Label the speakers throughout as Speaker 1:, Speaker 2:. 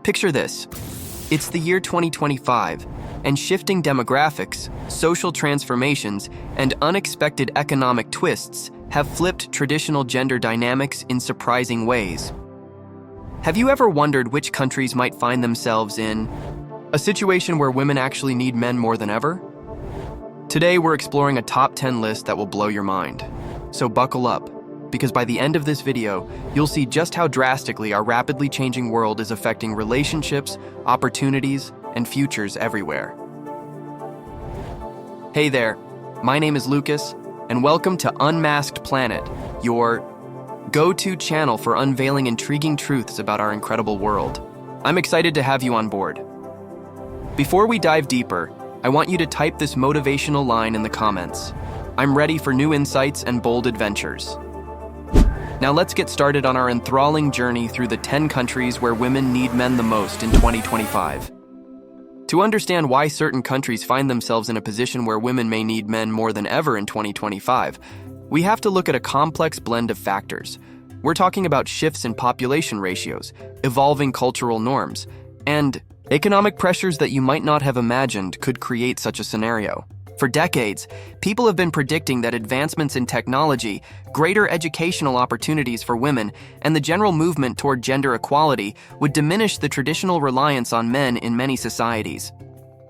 Speaker 1: Picture this. It's the year 2025, and shifting demographics, social transformations, and unexpected economic twists have flipped traditional gender dynamics in surprising ways. Have you ever wondered which countries might find themselves in a situation where women actually need men more than ever? Today, we're exploring a top 10 list that will blow your mind. So buckle up, because by the end of this video, you'll see just how drastically our rapidly changing world is affecting relationships, opportunities, and futures everywhere. Hey there, my name is Lucas, and welcome to Unmasked Planet, your go-to channel for unveiling intriguing truths about our incredible world. I'm excited to have you on board. Before we dive deeper, I want you to type this motivational line in the comments. I'm ready for new insights and bold adventures. Now let's get started on our enthralling journey through the 10 countries where women need men the most in 2025. To understand why certain countries find themselves in a position where women may need men more than ever in 2025, we have to look at a complex blend of factors. We're talking about shifts in population ratios, evolving cultural norms, and economic pressures that you might not have imagined could create such a scenario. For decades, people have been predicting that advancements in technology, greater educational opportunities for women, and the general movement toward gender equality would diminish the traditional reliance on men in many societies.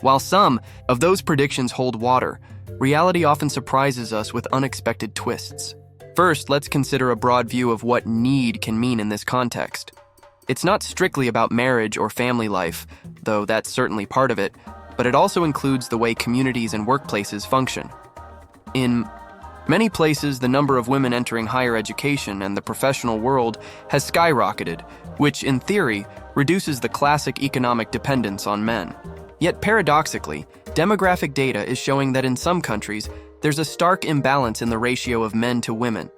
Speaker 1: While some of those predictions hold water, reality often surprises us with unexpected twists. First, let's consider a broad view of what need can mean in this context. It's not strictly about marriage or family life, though that's certainly part of it, but it also includes the way communities and workplaces function. In many places, the number of women entering higher education and the professional world has skyrocketed, which, in theory, reduces the classic economic dependence on men. Yet paradoxically, demographic data is showing that in some countries, there's a stark imbalance in the ratio of men to women.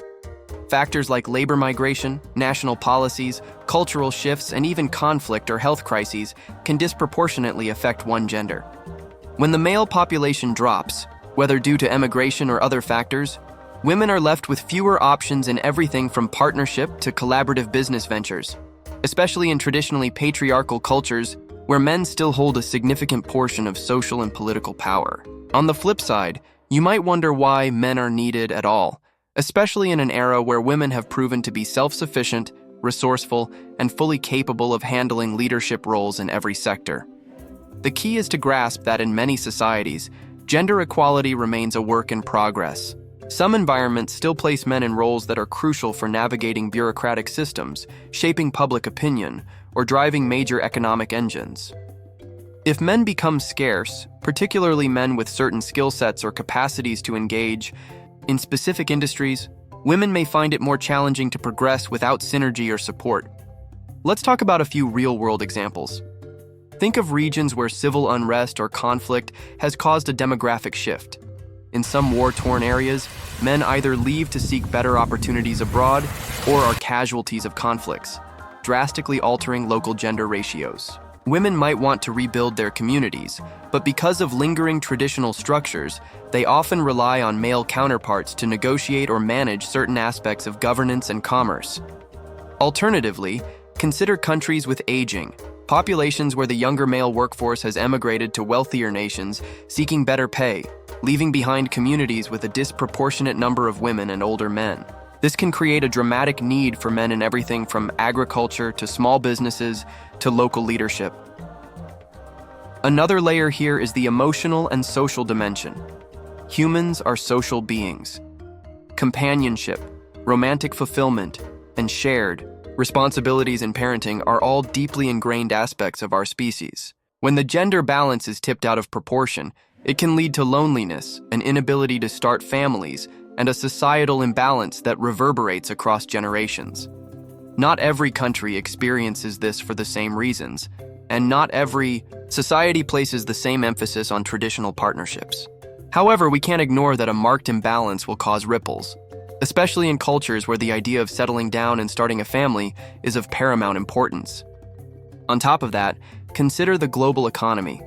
Speaker 1: Factors like labor migration, national policies, cultural shifts, and even conflict or health crises can disproportionately affect one gender. When the male population drops, whether due to emigration or other factors, women are left with fewer options in everything from partnership to collaborative business ventures, especially in traditionally patriarchal cultures where men still hold a significant portion of social and political power. On the flip side, you might wonder why men are needed at all, especially in an era where women have proven to be self-sufficient, resourceful, and fully capable of handling leadership roles in every sector. The key is to grasp that in many societies, gender equality remains a work in progress. Some environments still place men in roles that are crucial for navigating bureaucratic systems, shaping public opinion, or driving major economic engines. If men become scarce, particularly men with certain skill sets or capacities to engage in specific industries, women may find it more challenging to progress without synergy or support. Let's talk about a few real-world examples. Think of regions where civil unrest or conflict has caused a demographic shift. In some war-torn areas, men either leave to seek better opportunities abroad or are casualties of conflicts, drastically altering local gender ratios. Women might want to rebuild their communities, but because of lingering traditional structures, they often rely on male counterparts to negotiate or manage certain aspects of governance and commerce. Alternatively, consider countries with aging populations where the younger male workforce has emigrated to wealthier nations seeking better pay, leaving behind communities with a disproportionate number of women and older men. This can create a dramatic need for men in everything from agriculture to small businesses to local leadership. Another layer here is the emotional and social dimension. Humans are social beings. Companionship, romantic fulfillment, and shared responsibilities in parenting are all deeply ingrained aspects of our species. When the gender balance is tipped out of proportion, it can lead to loneliness, an inability to start families, and a societal imbalance that reverberates across generations. Not every country experiences this for the same reasons, and not every society places the same emphasis on traditional partnerships. However, we can't ignore that a marked imbalance will cause ripples, especially in cultures where the idea of settling down and starting a family is of paramount importance. On top of that, consider the global economy.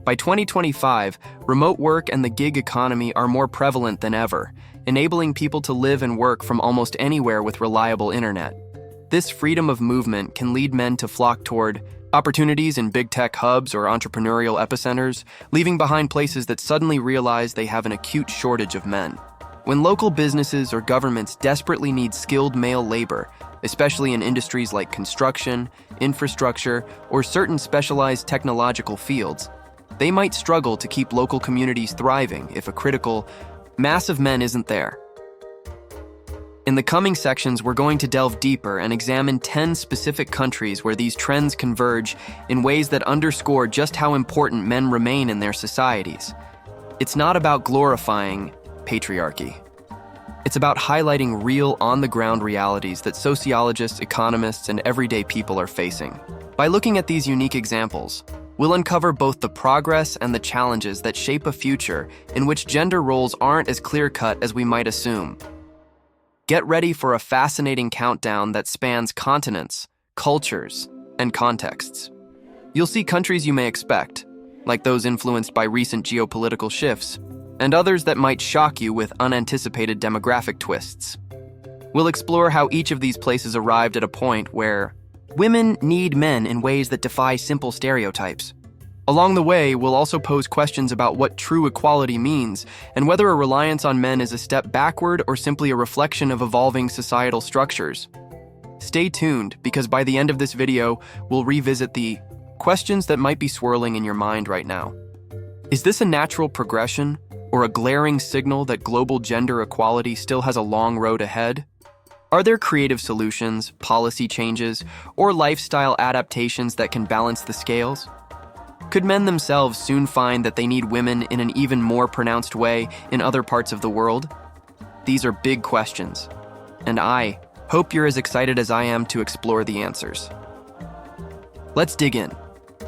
Speaker 1: By 2025, remote work and the gig economy are more prevalent than ever, enabling people to live and work from almost anywhere with reliable internet. This freedom of movement can lead men to flock toward Opportunities in big tech hubs or entrepreneurial epicenters, leaving behind places that suddenly realize they have an acute shortage of men. When local businesses or governments desperately need skilled male labor, especially in industries like construction, infrastructure, or certain specialized technological fields, they might struggle to keep local communities thriving if a critical mass of men isn't there. In the coming sections, we're going to delve deeper and examine 10 specific countries where these trends converge in ways that underscore just how important men remain in their societies. It's not about glorifying patriarchy. It's about highlighting real, on-the-ground realities that sociologists, economists, and everyday people are facing. By looking at these unique examples, we'll uncover both the progress and the challenges that shape a future in which gender roles aren't as clear-cut as we might assume. Get ready for a fascinating countdown that spans continents, cultures, and contexts. You'll see countries you may expect, like those influenced by recent geopolitical shifts, and others that might shock you with unanticipated demographic twists. We'll explore how each of these places arrived at a point where women need men in ways that defy simple stereotypes. Along the way, we'll also pose questions about what true equality means and whether a reliance on men is a step backward or simply a reflection of evolving societal structures. Stay tuned, because by the end of this video, we'll revisit the questions that might be swirling in your mind right now. Is this a natural progression or a glaring signal that global gender equality still has a long road ahead? Are there creative solutions, policy changes, or lifestyle adaptations that can balance the scales? Could men themselves soon find that they need women in an even more pronounced way in other parts of the world? These are big questions, and I hope you're as excited as I am to explore the answers. Let's dig in.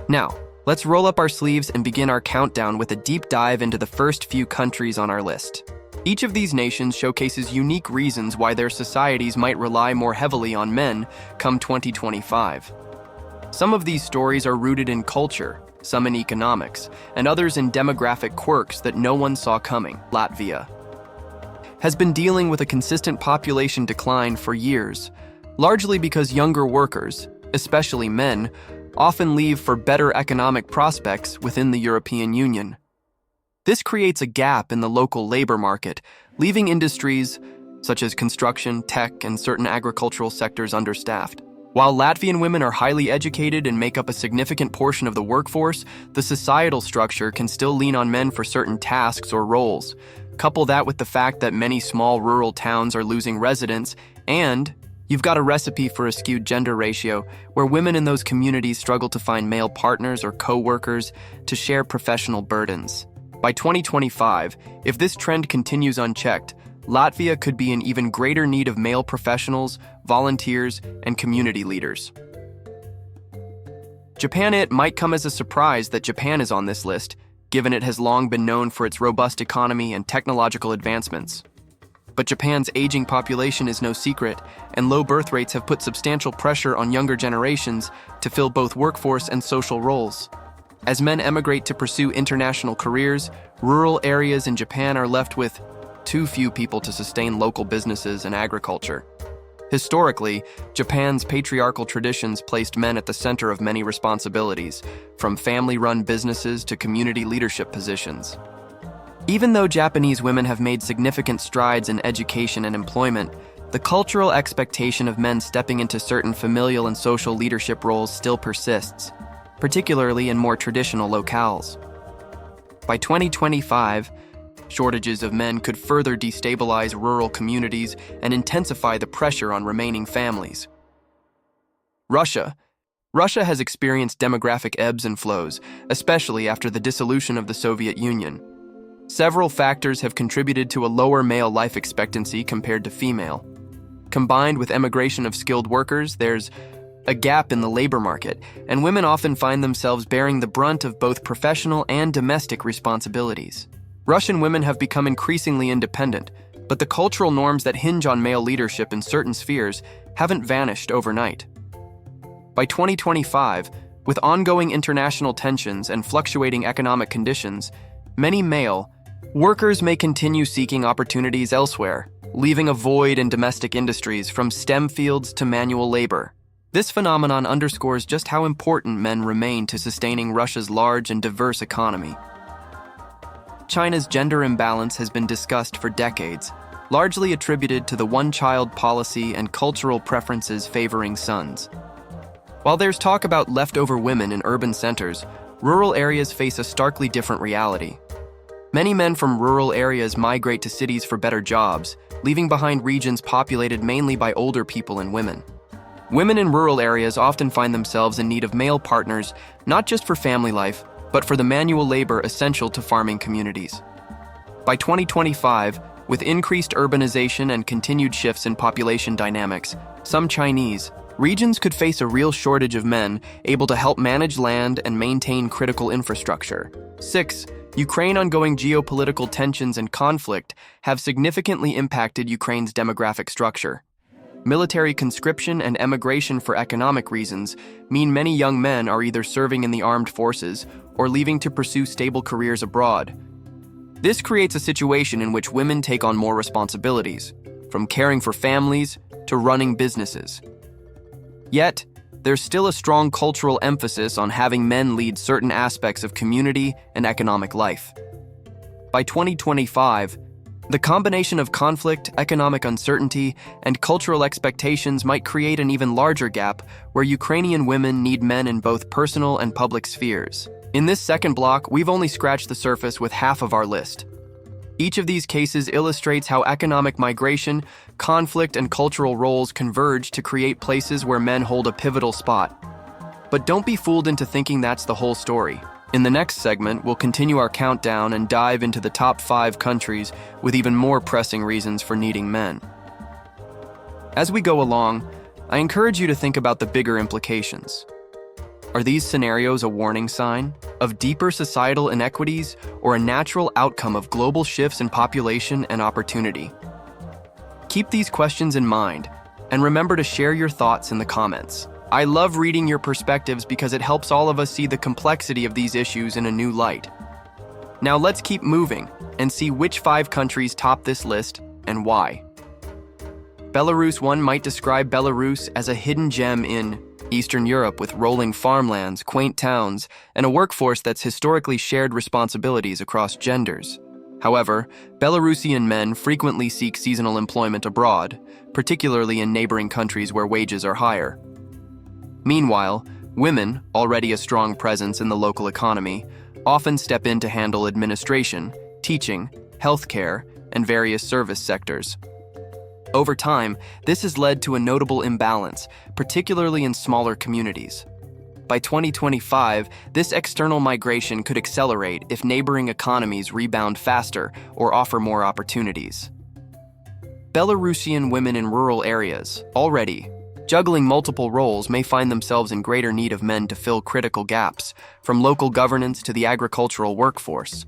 Speaker 1: Now, let's roll up our sleeves and begin our countdown with a deep dive into the first few countries on our list. Each of these nations showcases unique reasons why their societies might rely more heavily on men come 2025. Some of these stories are rooted in culture, some in economics, and others in demographic quirks that no one saw coming. Latvia has been dealing with a consistent population decline for years, largely because younger workers, especially men, often leave for better economic prospects within the European Union. This creates a gap in the local labor market, leaving industries such as construction, tech, and certain agricultural sectors understaffed. While Latvian women are highly educated and make up a significant portion of the workforce, the societal structure can still lean on men for certain tasks or roles. Couple that with the fact that many small rural towns are losing residents, and you've got a recipe for a skewed gender ratio where women in those communities struggle to find male partners or co-workers to share professional burdens. By 2025, if this trend continues unchecked, Latvia could be in even greater need of male professionals, volunteers, and community leaders. Japan. It might come as a surprise that Japan is on this list, given it has long been known for its robust economy and technological advancements. But Japan's aging population is no secret, and low birth rates have put substantial pressure on younger generations to fill both workforce and social roles. As men emigrate to pursue international careers, rural areas in Japan are left with too few people to sustain local businesses and agriculture. Historically, Japan's patriarchal traditions placed men at the center of many responsibilities, from family-run businesses to community leadership positions. Even though Japanese women have made significant strides in education and employment, the cultural expectation of men stepping into certain familial and social leadership roles still persists, particularly in more traditional locales. By 2025, shortages of men could further destabilize rural communities and intensify the pressure on remaining families. Russia has experienced demographic ebbs and flows, especially after the dissolution of the Soviet Union. Several factors have contributed to a lower male life expectancy compared to female. Combined with emigration of skilled workers, there's a gap in the labor market, and women often find themselves bearing the brunt of both professional and domestic responsibilities. Russian women have become increasingly independent, but the cultural norms that hinge on male leadership in certain spheres haven't vanished overnight. By 2025, with ongoing international tensions and fluctuating economic conditions, many male workers may continue seeking opportunities elsewhere, leaving a void in domestic industries from STEM fields to manual labor. This phenomenon underscores just how important men remain to sustaining Russia's large and diverse economy. China's gender imbalance has been discussed for decades, largely attributed to the one-child policy and cultural preferences favoring sons. While there's talk about leftover women in urban centers, rural areas face a starkly different reality. Many men from rural areas migrate to cities for better jobs, leaving behind regions populated mainly by older people and women. Women in rural areas often find themselves in need of male partners, not just for family life, but for the manual labor essential to farming communities. By 2025, with increased urbanization and continued shifts in population dynamics, some Chinese regions could face a real shortage of men able to help manage land and maintain critical infrastructure. 6. Ukraine's ongoing geopolitical tensions and conflict have significantly impacted Ukraine's demographic structure. Military conscription and emigration for economic reasons mean many young men are either serving in the armed forces or leaving to pursue stable careers abroad. This creates a situation in which women take on more responsibilities, from caring for families to running businesses. Yet, there's still a strong cultural emphasis on having men lead certain aspects of community and economic life. By 2025, the combination of conflict, economic uncertainty, and cultural expectations might create an even larger gap where Ukrainian women need men in both personal and public spheres. In this second block, we've only scratched the surface with half of our list. Each of these cases illustrates how economic migration, conflict, and cultural roles converge to create places where men hold a pivotal spot. But don't be fooled into thinking that's the whole story. In the next segment, we'll continue our countdown and dive into the top 5 countries with even more pressing reasons for needing men. As we go along, I encourage you to think about the bigger implications. Are these scenarios a warning sign of deeper societal inequities or a natural outcome of global shifts in population and opportunity? Keep these questions in mind, and remember to share your thoughts in the comments. I love reading your perspectives because it helps all of us see the complexity of these issues in a new light. Now let's keep moving and see which 5 countries top this list and why. Belarus. One might describe Belarus as a hidden gem in Eastern Europe with rolling farmlands, quaint towns, and a workforce that's historically shared responsibilities across genders. However, Belarusian men frequently seek seasonal employment abroad, particularly in neighboring countries where wages are higher. Meanwhile, women, already a strong presence in the local economy, often step in to handle administration, teaching, healthcare, and various service sectors. Over time, this has led to a notable imbalance, particularly in smaller communities. By 2025, this external migration could accelerate if neighboring economies rebound faster or offer more opportunities. Belarusian women in rural areas, already juggling multiple roles, may find themselves in greater need of men to fill critical gaps, from local governance to the agricultural workforce.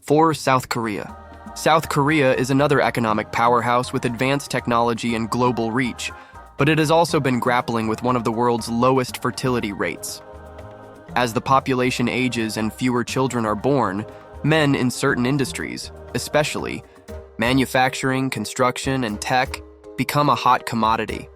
Speaker 1: 4. South Korea. South Korea is another economic powerhouse with advanced technology and global reach, but it has also been grappling with one of the world's lowest fertility rates. As the population ages and fewer children are born, men in certain industries, especially manufacturing, construction, and tech, become a hot commodity.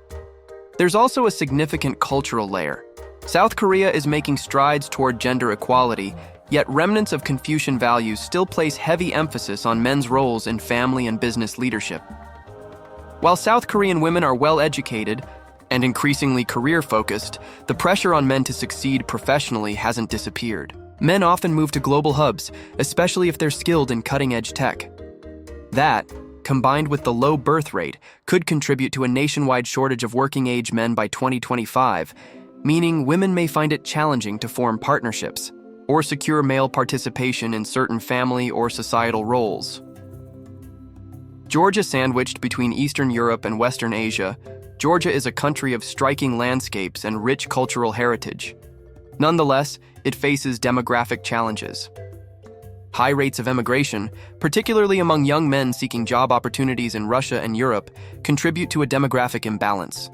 Speaker 1: There's also a significant cultural layer. South Korea is making strides toward gender equality, yet remnants of Confucian values still place heavy emphasis on men's roles in family and business leadership. While South Korean women are well-educated and increasingly career-focused, the pressure on men to succeed professionally hasn't disappeared. Men often move to global hubs, especially if they're skilled in cutting-edge tech. That, combined with the low birth rate, could contribute to a nationwide shortage of working-age men by 2025, meaning women may find it challenging to form partnerships or secure male participation in certain family or societal roles. Georgia. Sandwiched between Eastern Europe and Western Asia, Georgia is a country of striking landscapes and rich cultural heritage. Nonetheless, it faces demographic challenges. High rates of emigration, particularly among young men seeking job opportunities in Russia and Europe, contribute to a demographic imbalance.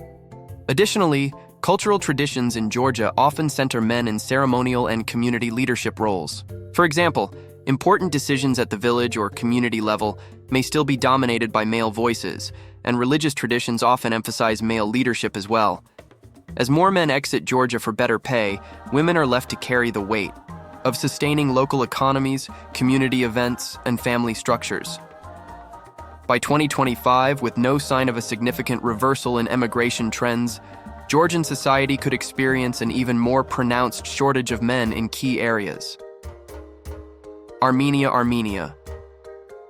Speaker 1: Additionally, cultural traditions in Georgia often center men in ceremonial and community leadership roles. For example, important decisions at the village or community level may still be dominated by male voices, and religious traditions often emphasize male leadership as well. As more men exit Georgia for better pay, women are left to carry the weight of sustaining local economies, community events, and family structures. By 2025, with no sign of a significant reversal in emigration trends, Georgian society could experience an even more pronounced shortage of men in key areas. Armenia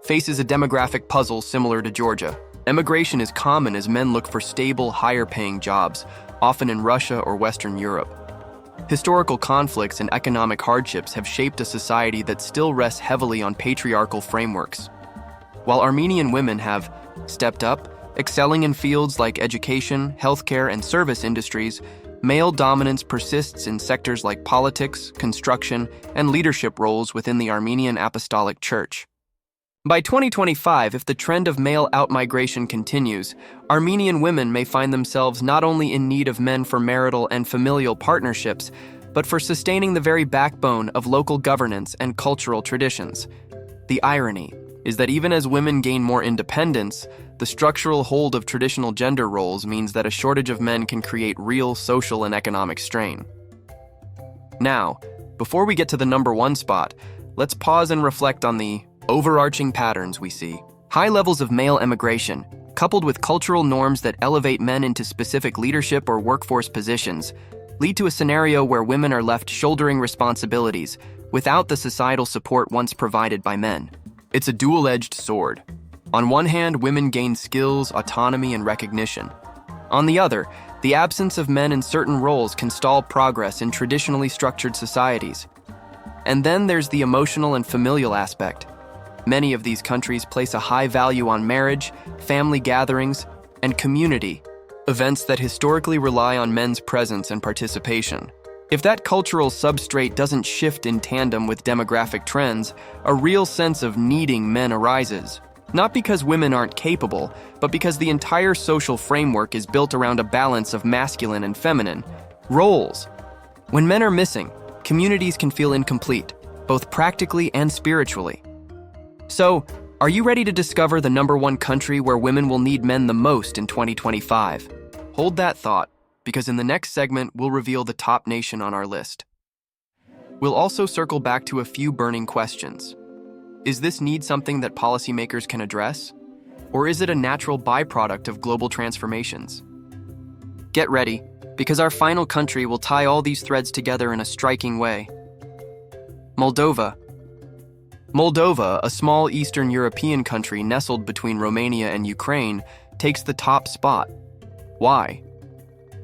Speaker 1: faces a demographic puzzle similar to Georgia. Emigration is common as men look for stable, higher-paying jobs, often in Russia or Western Europe. Historical conflicts and economic hardships have shaped a society that still rests heavily on patriarchal frameworks. While Armenian women have stepped up, excelling in fields like education, healthcare, and service industries, male dominance persists in sectors like politics, construction, and leadership roles within the Armenian Apostolic Church. By 2025, if the trend of male outmigration continues, Armenian women may find themselves not only in need of men for marital and familial partnerships, but for sustaining the very backbone of local governance and cultural traditions. The irony is that even as women gain more independence, the structural hold of traditional gender roles means that a shortage of men can create real social and economic strain. Now, before we get to the number one spot, let's pause and reflect on the overarching patterns we see. High levels of male emigration, coupled with cultural norms that elevate men into specific leadership or workforce positions, lead to a scenario where women are left shouldering responsibilities without the societal support once provided by men. It's a dual-edged sword. On one hand, women gain skills, autonomy, and recognition. On the other, the absence of men in certain roles can stall progress in traditionally structured societies. And then there's the emotional and familial aspect. Many of these countries place a high value on marriage, family gatherings, and community, events that historically rely on men's presence and participation. If that cultural substrate doesn't shift in tandem with demographic trends, a real sense of needing men arises. Not because women aren't capable, but because the entire social framework is built around a balance of masculine and feminine roles. When men are missing, communities can feel incomplete, both practically and spiritually. So, are you ready to discover the number one country where women will need men the most in 2025? Hold that thought, because in the next segment, we'll reveal the top nation on our list. We'll also circle back to a few burning questions. Is this need something that policymakers can address? Or is it a natural byproduct of global transformations? Get ready, because our final country will tie all these threads together in a striking way. Moldova, a small Eastern European country nestled between Romania and Ukraine, takes the top spot. Why?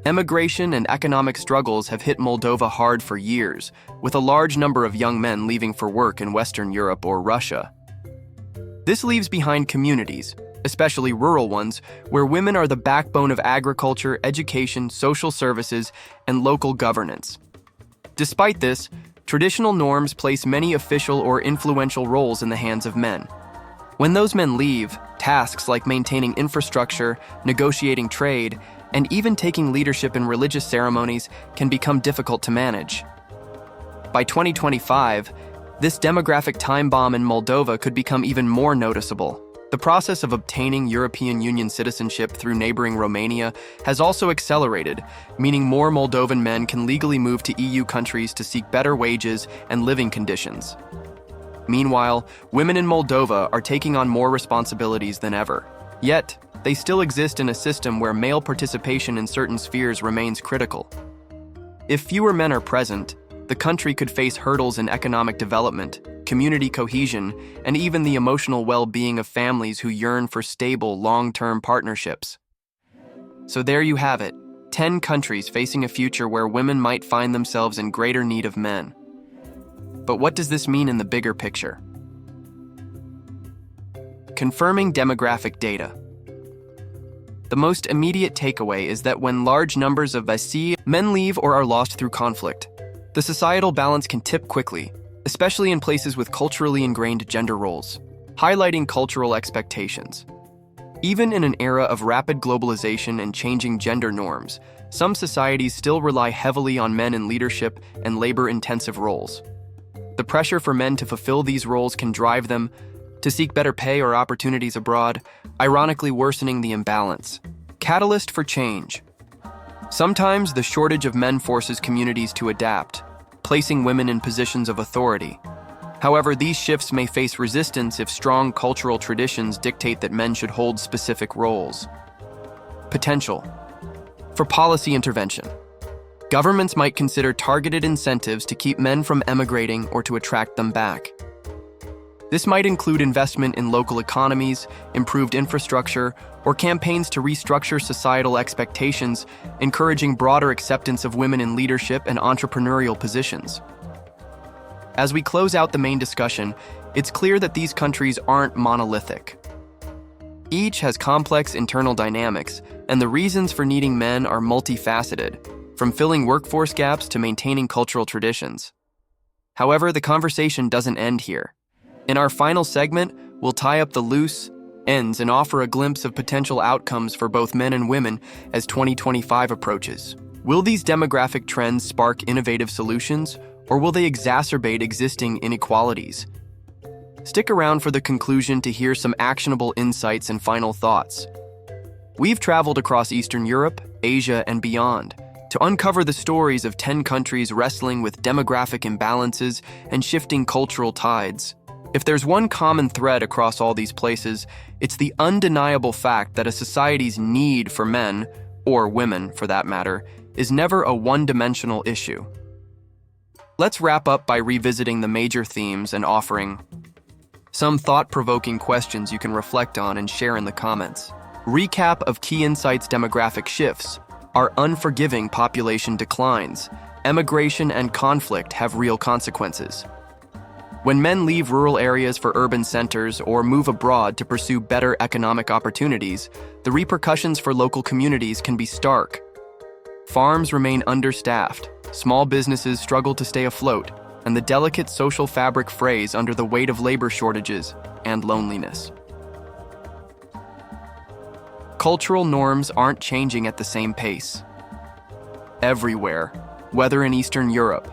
Speaker 1: Emigration and economic struggles have hit Moldova hard for years, with a large number of young men leaving for work in Western Europe or Russia. This leaves behind communities, especially rural ones, where women are the backbone of agriculture, education, social services, and local governance. Despite this, traditional norms place many official or influential roles in the hands of men. When those men leave, tasks like maintaining infrastructure, negotiating trade, and even taking leadership in religious ceremonies can become difficult to manage. By 2025, this demographic time bomb in Moldova could become even more noticeable. The process of obtaining European Union citizenship through neighboring Romania has also accelerated, meaning more Moldovan men can legally move to EU countries to seek better wages and living conditions. Meanwhile, women in Moldova are taking on more responsibilities than ever. Yet, they still exist in a system where male participation in certain spheres remains critical. If fewer men are present, the country could face hurdles in economic development, community cohesion, and even the emotional well-being of families who yearn for stable, long-term partnerships. So there you have it, 10 countries facing a future where women might find themselves in greater need of men. But what does this mean in the bigger picture? Confirming demographic data. The most immediate takeaway is that when large numbers of men leave or are lost through conflict, the societal balance can tip quickly, especially in places with culturally ingrained gender roles, highlighting cultural expectations. Even in an era of rapid globalization and changing gender norms, some societies still rely heavily on men in leadership and labor-intensive roles. The pressure for men to fulfill these roles can drive them to seek better pay or opportunities abroad, ironically worsening the imbalance. Catalyst for change. Sometimes the shortage of men forces communities to adapt, placing women in positions of authority. However, these shifts may face resistance if strong cultural traditions dictate that men should hold specific roles. Potential for policy intervention. Governments might consider targeted incentives to keep men from emigrating or to attract them back. This might include investment in local economies, improved infrastructure, or campaigns to restructure societal expectations, encouraging broader acceptance of women in leadership and entrepreneurial positions. As we close out the main discussion, it's clear that these countries aren't monolithic. Each has complex internal dynamics, and the reasons for needing men are multifaceted, from filling workforce gaps to maintaining cultural traditions. However, the conversation doesn't end here. In our final segment, we'll tie up the loose ends and offer a glimpse of potential outcomes for both men and women as 2025 approaches. Will these demographic trends spark innovative solutions, or will they exacerbate existing inequalities? Stick around for the conclusion to hear some actionable insights and final thoughts. We've traveled across Eastern Europe, Asia, and beyond to uncover the stories of 10 countries wrestling with demographic imbalances and shifting cultural tides. If there's one common thread across all these places, it's the undeniable fact that a society's need for men, or women for that matter, is never a one-dimensional issue. Let's wrap up by revisiting the major themes and offering some thought-provoking questions you can reflect on and share in the comments. Recap of key insights: demographic shifts are unforgiving population declines. Emigration and conflict have real consequences. When men leave rural areas for urban centers or move abroad to pursue better economic opportunities, the repercussions for local communities can be stark. Farms remain understaffed, small businesses struggle to stay afloat, and the delicate social fabric frays under the weight of labor shortages and loneliness. Cultural norms aren't changing at the same pace. Everywhere, whether in Eastern Europe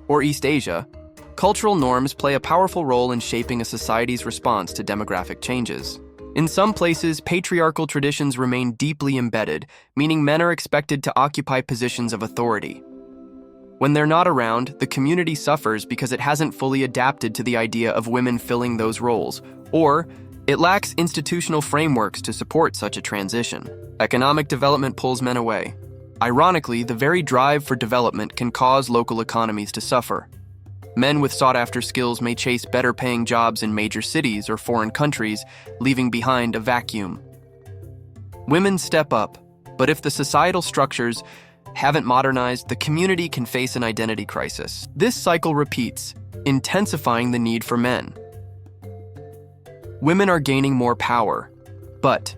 Speaker 1: or East Asia, cultural norms play a powerful role in shaping a society's response to demographic changes. In some places, patriarchal traditions remain deeply embedded, meaning men are expected to occupy positions of authority. When they're not around, the community suffers because it hasn't fully adapted to the idea of women filling those roles, or it lacks institutional frameworks to support such a transition. Economic development pulls men away. Ironically, the very drive for development can cause local economies to suffer. Men with sought-after skills may chase better-paying jobs in major cities or foreign countries, leaving behind a vacuum. Women step up, but if the societal structures haven't modernized, the community can face an identity crisis. This cycle repeats, intensifying the need for men. Women are gaining more power, but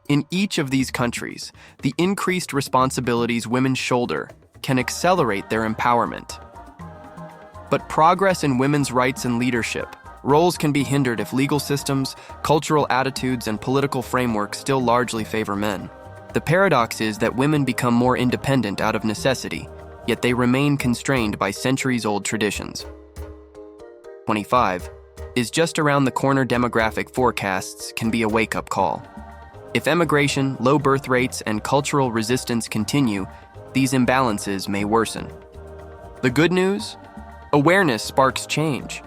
Speaker 1: in each of these countries, the increased responsibilities women shoulder can accelerate their empowerment. But progress in women's rights and leadership roles can be hindered if legal systems, cultural attitudes, and political frameworks still largely favor men. The paradox is that women become more independent out of necessity, yet they remain constrained by centuries-old traditions. 25 is just around the corner. Demographic forecasts can be a wake-up call. If emigration, low birth rates, and cultural resistance continue, these imbalances may worsen. The good news? Awareness sparks change.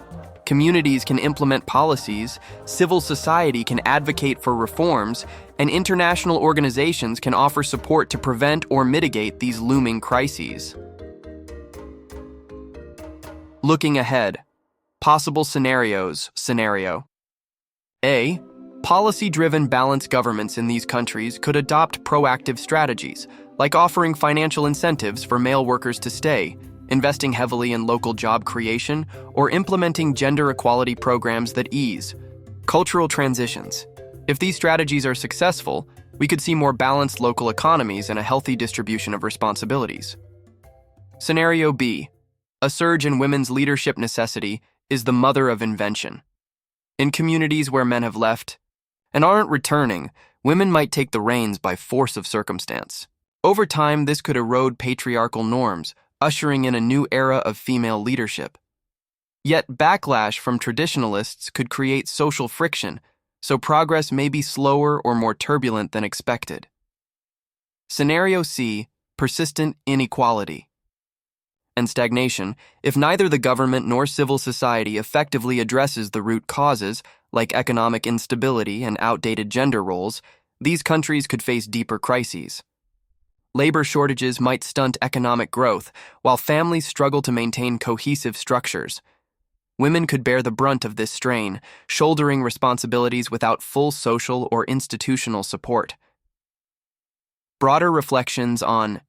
Speaker 1: Communities can implement policies, civil society can advocate for reforms, and international organizations can offer support to prevent or mitigate these looming crises. Looking ahead. Possible scenarios. Scenario A. Policy-driven balanced governments in these countries could adopt proactive strategies, like offering financial incentives for male workers to stay, investing heavily in local job creation, or implementing gender equality programs that ease cultural transitions. If these strategies are successful, we could see more balanced local economies and a healthy distribution of responsibilities. Scenario B. A surge in women's leadership. Necessity is the mother of invention. In communities where men have left and aren't returning, women might take the reins by force of circumstance. Over time, this could erode patriarchal norms, ushering in a new era of female leadership. Yet backlash from traditionalists could create social friction, so progress may be slower or more turbulent than expected. Scenario C, persistent inequality and stagnation. If neither the government nor civil society effectively addresses the root causes, like economic instability and outdated gender roles, these countries could face deeper crises. Labor shortages might stunt economic growth, while families struggle to maintain cohesive structures. Women could bear the brunt of this strain, shouldering responsibilities without full social or institutional support. Broader reflections on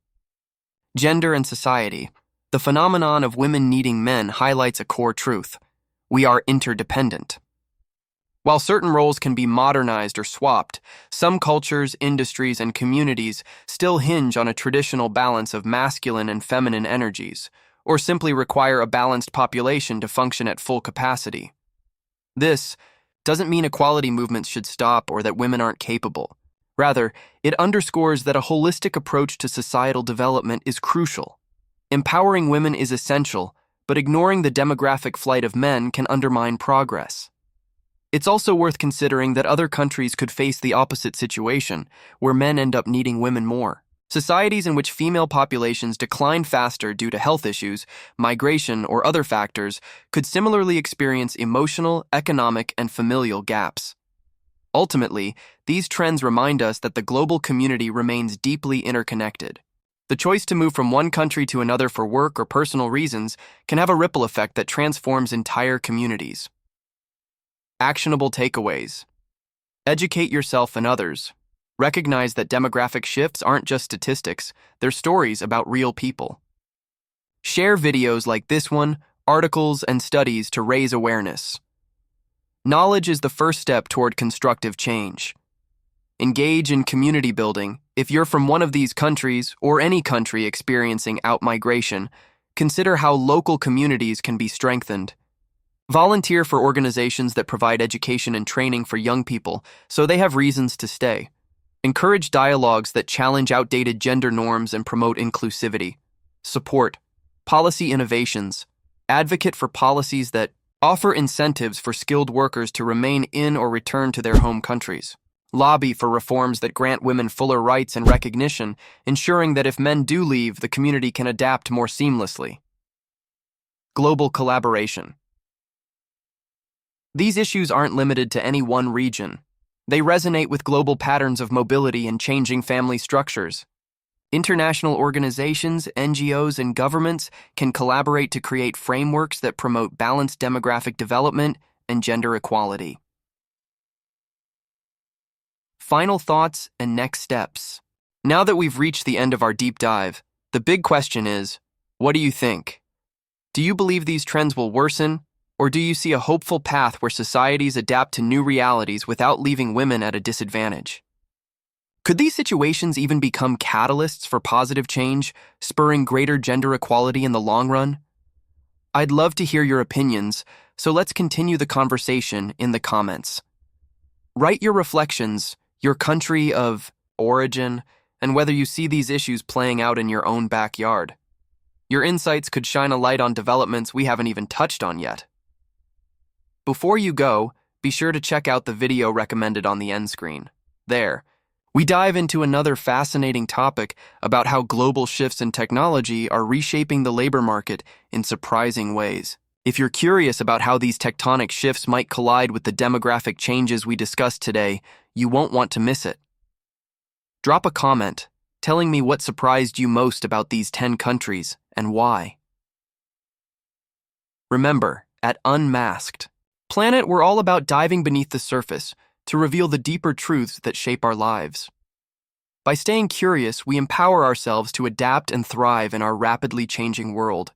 Speaker 1: gender and society. The phenomenon of women needing men highlights a core truth. We are interdependent. While certain roles can be modernized or swapped, some cultures, industries, and communities still hinge on a traditional balance of masculine and feminine energies, or simply require a balanced population to function at full capacity. This doesn't mean equality movements should stop or that women aren't capable. Rather, it underscores that a holistic approach to societal development is crucial. Empowering women is essential, but ignoring the demographic flight of men can undermine progress. It's also worth considering that other countries could face the opposite situation, where men end up needing women more. Societies in which female populations decline faster due to health issues, migration, or other factors could similarly experience emotional, economic, and familial gaps. Ultimately, these trends remind us that the global community remains deeply interconnected. The choice to move from one country to another for work or personal reasons can have a ripple effect that transforms entire communities. Actionable takeaways. Educate yourself and others. Recognize that demographic shifts aren't just statistics, they're stories about real people. Share videos like this one, articles, and studies to raise awareness. Knowledge is the first step toward constructive change. Engage in community building. If you're from one of these countries or any country experiencing outmigration, consider how local communities can be strengthened. Volunteer for organizations that provide education and training for young people so they have reasons to stay. Encourage dialogues that challenge outdated gender norms and promote inclusivity. Support policy innovations. Advocate for policies that offer incentives for skilled workers to remain in or return to their home countries. Lobby for reforms that grant women fuller rights and recognition, ensuring that if men do leave, the community can adapt more seamlessly. Global collaboration. These issues aren't limited to any one region. They resonate with global patterns of mobility and changing family structures. International organizations, NGOs, and governments can collaborate to create frameworks that promote balanced demographic development and gender equality. Final thoughts and next steps. Now that we've reached the end of our deep dive, the big question is, what do you think? Do you believe these trends will worsen, or do you see a hopeful path where societies adapt to new realities without leaving women at a disadvantage? Could these situations even become catalysts for positive change, spurring greater gender equality in the long run? I'd love to hear your opinions, so let's continue the conversation in the comments. Write your reflections, your country of origin, and whether you see these issues playing out in your own backyard. Your insights could shine a light on developments we haven't even touched on yet. Before you go, be sure to check out the video recommended on the end screen. There, we dive into another fascinating topic about how global shifts in technology are reshaping the labor market in surprising ways. If you're curious about how these tectonic shifts might collide with the demographic changes we discussed today, you won't want to miss it. Drop a comment telling me what surprised you most about these 10 countries and why. Remember, at Unmasked Planet, we're all about diving beneath the surface to reveal the deeper truths that shape our lives. By staying curious, we empower ourselves to adapt and thrive in our rapidly changing world.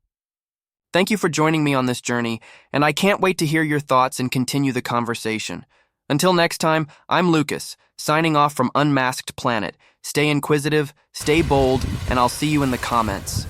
Speaker 1: Thank you for joining me on this journey, and I can't wait to hear your thoughts and continue the conversation. Until next time, I'm Lucas, signing off from Unmasked Planet. Stay inquisitive, stay bold, and I'll see you in the comments.